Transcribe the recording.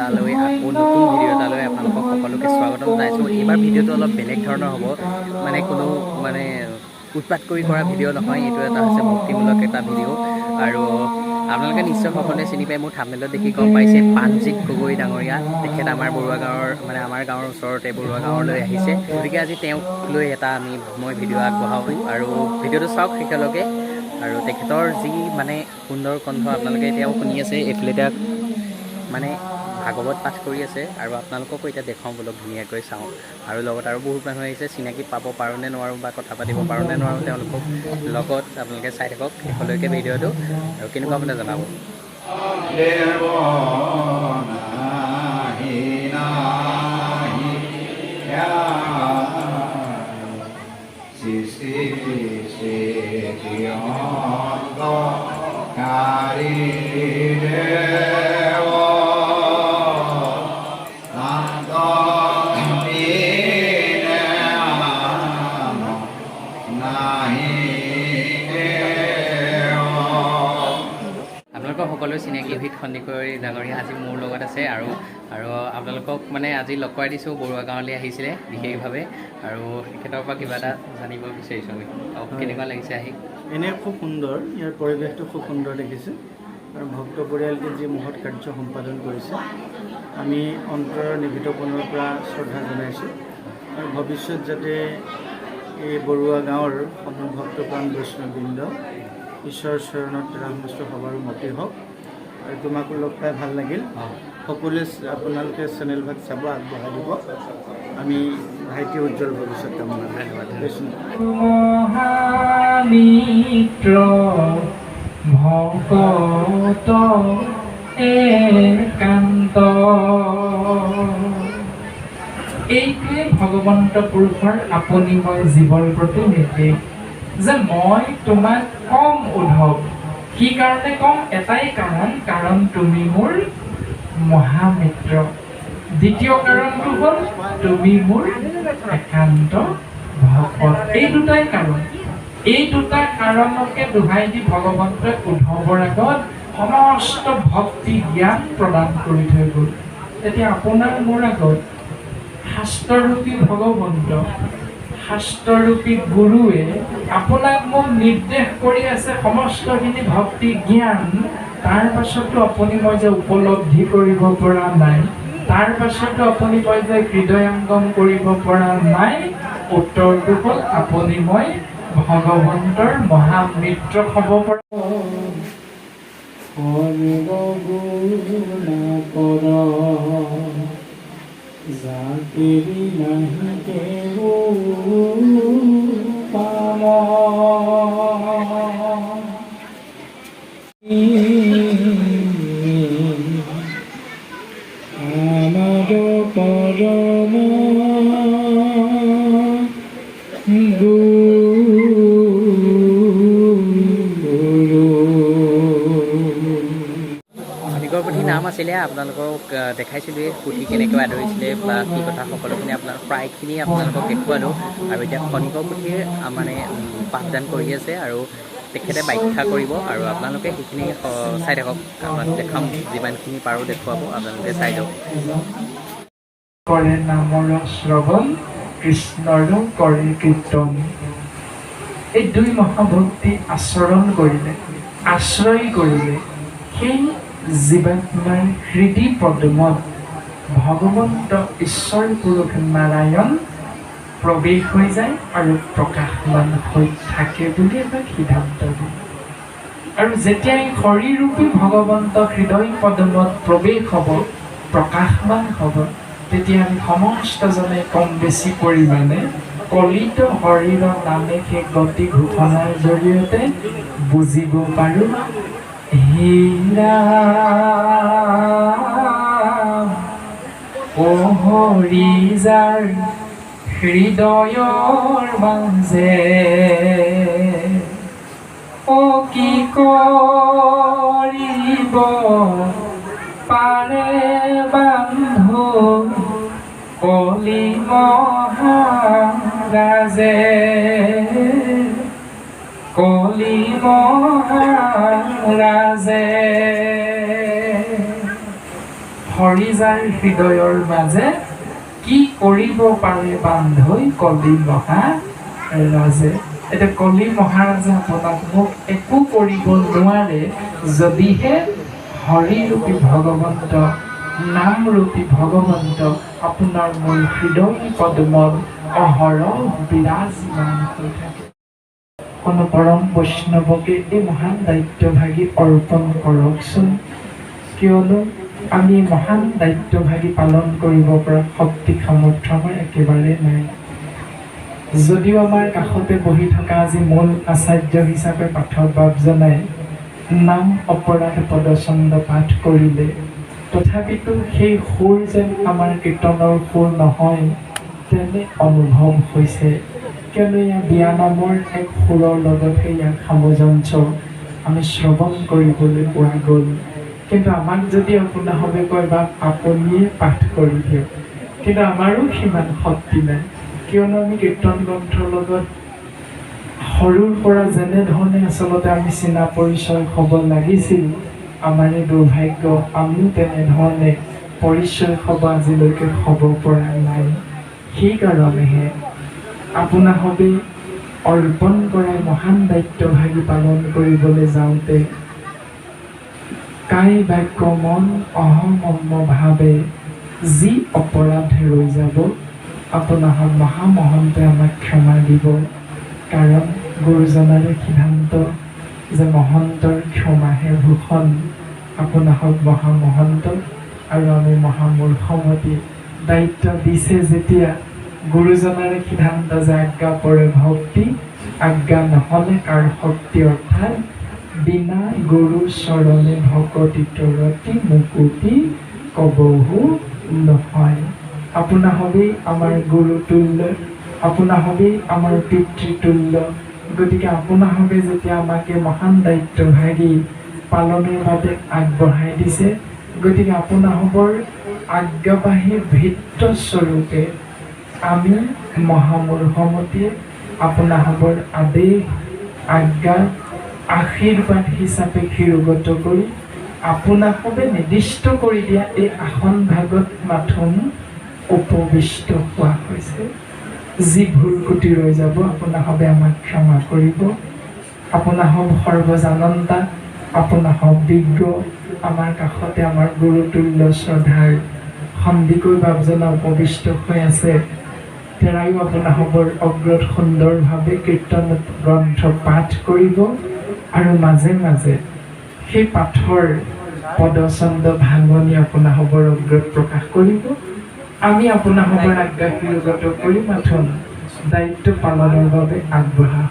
এটালৈ আকৌ নতুন ভিডিঅ' এটালৈ আপোনালোকক সকলোকে স্বাগতম জনাইছোঁ। এইবাৰ ভিডিঅ'টো অলপ বেলেগ ধৰণৰ হ'ব, মানে কোনো উৎপাত কৰি কৰা ভিডিঅ' নহয়। এইটো এটা হৈছে ভক্তিমূলক এটা ভিডিঅ' আৰু আপোনালোকে নিশ্চয় সকলোৱে চিনি পায়, মোৰ থাম্বনেইলত দেখি গম পাইছে, প্ৰাণজিৎ গগৈ ডাঙৰীয়া। তেখেত আমাৰ বৰুৱা গাঁৱৰ আমাৰ গাঁৱৰ ওচৰতে বৰুৱা গাঁৱলৈ আহিছে। গতিকে আজি তেওঁক লৈ মই ভিডিঅ' আগবঢ়াওঁ আৰু ভিডিঅ'টো চাওক একেলগে। আৰু তেখেতৰ যি সুন্দৰ কণ্ঠ আপোনালোকে এতিয়াও শুনি আছে। এইফালে এতিয়া ভাগৱত পাঠ কৰি আছে আৰু আপোনালোককো এতিয়া দেখাওঁ বলক, ধুনীয়াকৈ চাওঁ। আৰু লগত আৰু বহুত মানুহ আহিছে, চিনাকি পাব পাৰোঁ নে নোৱাৰোঁ বা কথা পাতিব পাৰোঁ নে নোৱাৰোঁ তেওঁলোকক লগত। আপোনালোকে চাই থাকক শেষলৈকে ভিডিঅ'টো, আৰু কেনেকুৱা মানে জনাব। আপোনালোকক সকলোৱে চিনাকি অভিত সন্দিকৈ ডাঙৰীয়া আজি মোৰ লগত আছে। আৰু আপোনালোকক আজি লগ কৰাই দিছোঁ, বৰুৱা গাঁৱলৈ আহিছিলে বিশেষভাৱে, আৰু তেখেতৰ পৰা কিবা এটা জানিব বিচাৰিছোঁ আমি। কেনেকুৱা লাগিছে আহি? এনে খুব সুন্দৰ, ইয়াৰ পৰিৱেশটো খুব সুন্দৰ দেখিছোঁ। আৰু ভক্ত পৰিয়ালটি যি মহৎ কাৰ্য সম্পাদন কৰিছে, আমি অন্তৰৰ নিবিত কোণৰ পৰা শ্ৰদ্ধা জনাইছোঁ। আৰু ভৱিষ্যত যাতে এই বৰুৱা গাঁৱৰ ভক্তপ্ৰাণ বৈষ্ণৱবৃন্দ ঈশ্বৰৰ চৰণত ৰামকৃষ্ণ সবাৰো মতি হওক। আৰু তোমাকো লগ পাই ভাল লাগিল। সকলোৱে আপোনালোকে চেনেলভাগ চাব, আগবঢ়াই দিব। আমি ভাইটি উজ্জ্বল ভৱিষ্যত কামনা মহামিত্ৰ ভকত একান্ত, এইটোৱে ভগৱন্ত পুৰুষৰ আপুনি মই জীৱৰ প্ৰতি নিৰ্দেশ যে মই তোমাক কম উদ্ধৱ। কি কাৰণে কম? এটাই কাৰণ তুমি মোৰ মহামিত্ৰ। দ্বিতীয় কাৰণটো হ'ল তুমি মোৰ একান্ত ভকত। এই দুটাই কাৰণ। এই দুটা কাৰণকে দোহাই দি ভগৱন্তই উদ্ধৱৰ আগত সমস্ত ভক্তি জ্ঞান প্ৰদান কৰি থৈ গ'ল। তেতিয়া আপোনাৰ মোৰ আগত শাস্ত্ৰৰূপী ভগৱন্ত, শাস্ত্ৰৰূপী গুৰুৱে আপোনাক মোক নিৰ্দেশ কৰি আছে সমস্তখিনি ভক্তি জ্ঞান। তাৰ পাছতো আপুনি মই যে উপলব্ধি কৰিব পৰা নাই, তাৰ পাছতো আপুনি মই যে হৃদয়ংগম কৰিব পৰা নাই, উত্তৰটো হ'ল আপুনি মই ভগৱন্তৰ মহামিত্ৰ হ'ব পৰা। জাতিৰি নাহি কেও পাম, আমাৰ পৰম পুথি নাম আছিলে, আপোনালোকক দেখাইছিলোঁৱে পুথি কেনেকৈ আদৰিছিলে বা কি কথা, সকলোখিনি প্ৰায়খিনি আপোনালোকক দেখুৱালোঁ। আৰু এতিয়া খনিকৰ পুথিৰ পাঠদান কৰি আছে আৰু তেখেতে ব্যাখ্যা কৰিব, আৰু আপোনালোকে সেইখিনি চাই থাকক। আপোনাক দেখাম, যিমানখিনি পাৰোঁ দেখুৱাব, আপোনালোকে চাই যাওক। কৰে নামৰ শ্ৰৱণ, কৃষ্ণৰো কৰে কীৰ্তন। এই দুই মহাভক্তি আচৰণ কৰিলে, আশ্ৰয় কৰিলে, সেই জীৱাত্মাৰ হৃদি পদ্মত ভগৱন্ত ঈশ্বৰ পুৰুষ নাৰায়ণ প্ৰৱেশ হৈ যায় আৰু প্ৰকাশমান হৈ থাকে বুলি এটা সিদ্ধান্ত দিয়ে। আৰু যেতিয়াই শৰীৰৰূপী ভগৱন্ত হৃদয় পদ্মত প্ৰৱেশ হ'ব, প্ৰকাশমান হ'ব, তেতিয়া আমি সমস্তজনে কম বেছি পৰিমাণে কলিত শৰীৰৰ নামে সেই গতি ঘোষণাৰ জৰিয়তে বুজিব পাৰোঁ, হে ৰাম ও হৰি যাৰ হৃদয়ৰ মাজে, ও কি কৰিব পাৰে বান্ধু কলি মহাৰাজে, কলি মহাৰাজে। হৰিজাৰ হৃদয়ৰ মাজে কি কৰিব পাৰে বান্ধৈ কলি মহাৰাজে। এতিয়া কলি মহাৰাজে আপোনাক মোক একো কৰিব নোৱাৰে যদিহে হৰিৰূপী ভগৱন্ত, নামৰূপী ভগৱন্ত আপোনাৰ মোৰ হৃদয় পদ্মত অহৰহ বিৰাজমান হৈ থাকে। কোনো পৰম বৈষ্ণৱকে এই মহান দায়িত্বভাগী অৰ্পণ কৰকচোন, কিয়নো আমি মহান দায়িত্বভাগী পালন কৰিব পৰা শক্তি সামৰ্থ্য আমাৰ একেবাৰে নাই। যদিও আমাৰ কাষতে বহি থকা আজি মূল আচাৰ্য হিচাপে পাঠক বাপজনাই নাম অপৰাধ পদচন্দ পাঠ কৰিলে, তথাপিতো সেই সুৰ যেন আমাৰ কীৰ্তনৰ সুৰ নহয় তেনে অনুভৱ হৈছে। কিয়নো ইয়াৰ বিয়া নামৰ এক সুৰৰ লগতহে ইয়াক সামঞ্জস্য আমি শ্ৰৱণ কৰিবলৈ পোৱা গ'ল। কিন্তু আমাক যদি আপোনাভাৱে কয় বা আপুনিয়ে পাঠ কৰি দিয়ক, কিন্তু আমাৰো সিমান শক্তি নাই। কিয়নো আমি কীৰ্তন গ্ৰন্থৰ লগত সৰুৰ পৰা যেনেধৰণে আচলতে আমি চিনা পৰিচয় হ'ব লাগিছিল, আমাৰে দুৰ্ভাগ্য আমিও তেনেধৰণে পৰিচয় হ'ব আজিলৈকে হ'ব পৰা নাই। সেইকাৰণেহে আপোনাভাৱে অৰ্পণ কৰা মহান দায়িত্বভাগী পালন কৰিবলৈ যাওঁতে কায় বাক্য মন অহমভাৱে যি অপৰাধ ৰৈ যাব, আপোনাৰ মহামহন্তে আমাক ক্ষমা দিব। কাৰণ গুৰুজনাৰে সিদ্ধান্ত যে মহন্তৰ ক্ষমাহে ভূষণ। আপোনাক মহামহন্ত আৰু আমি মহামূৰ্খমতী দায়িত্ব দিছে যেতিয়া, গুৰুজনাৰে সিদ্ধান্ত যে আজ্ঞা পৰে ভক্তি, আজ্ঞা নহ'লে কাৰ শক্তি, অৰ্থাৎ বিনা গুৰু চৰণে ভকতি তৰতি মুকুতি কবহু নহয়। আপোনাভাৱেই আমাৰ গুৰুতুল্য, আপোনাভাৱেই আমাৰ পিতৃতুল্য। গতিকে আপোনাভাৱে যেতিয়া আমাক এই মহান দায়িত্বভাগী পালনৰ বাবে আগবঢ়াই দিছে, গতিকে আপোনাভাৱৰ আজ্ঞাবাহী ভৃত্যস্বৰূপে আমি মহামূৰ্খমতীয়ে আপোনাভাৱৰ আদেশ আজ্ঞা আশীৰ্বাদ হিচাপে শিৰোগত কৰি আপোনাভাৱে নিৰ্দিষ্ট কৰি দিয়া এই আসন ভাগত মাথোন উপবিষ্ট হোৱা হৈছে। যি ভুল ক্ৰুটি ৰৈ যাব আপোনাভাৱে আমাক ক্ষমা কৰিব। আপোনাভাৱ সৰ্বজানন্তা, আপোনাভাৱ বিজ্ঞ, আমাৰ কাষতে আমাৰ গুৰুতুল্য শ্ৰদ্ধাৰ সন্দিকৈ বাপজনা উপবিষ্ট হৈ আছে। তেৰাইও আপোনাভাৱৰ অগ্ৰত সুন্দৰভাৱে কীৰ্তন গ্ৰন্থ পাঠ কৰিব আৰু মাজে মাজে সেই পাঠৰ পদচন্দ ভাঙনি আপোনাভাৱৰ অগ্ৰত প্ৰকাশ কৰিব। আমি আপোনাভাৱৰ আজ্ঞা শিৰোগত কৰি মাথোন দায়িত্ব পালনৰ বাবে আগবঢ়া